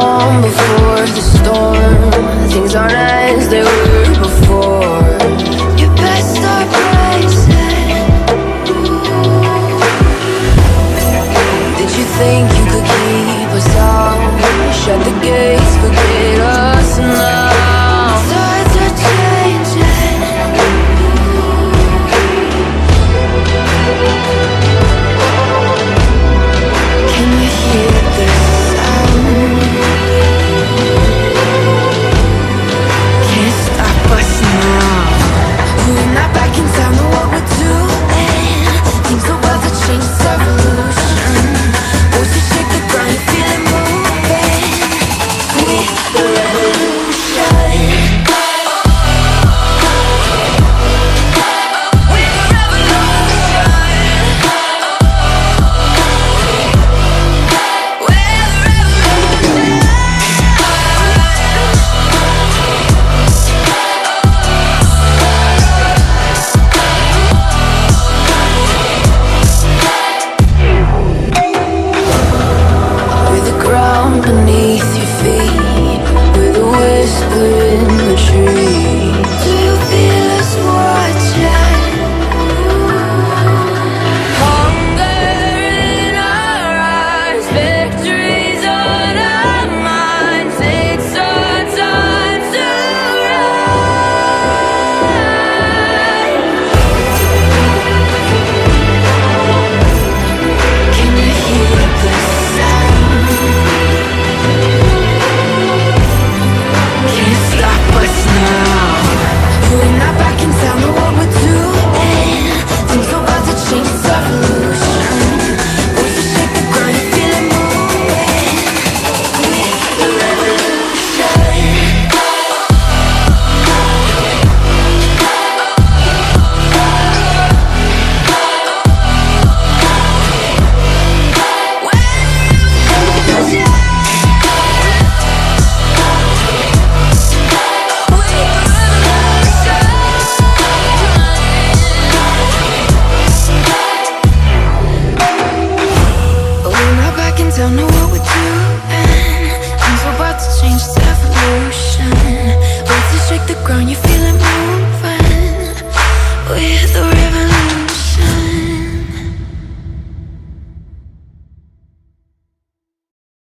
calm before the storm. Things aren't as they were before. You best start rising. Did you think you could keep us out? Shut the gates, forget us now. Tides are changing. Can you hear the sound? Can't stop us now. We're not back in town, know what we're doing. Things are about to change, it's a revolution. Voices shake the ground, you feel it moving. We're the revolution. With the ground beneath your feet, with a whisper in the trees.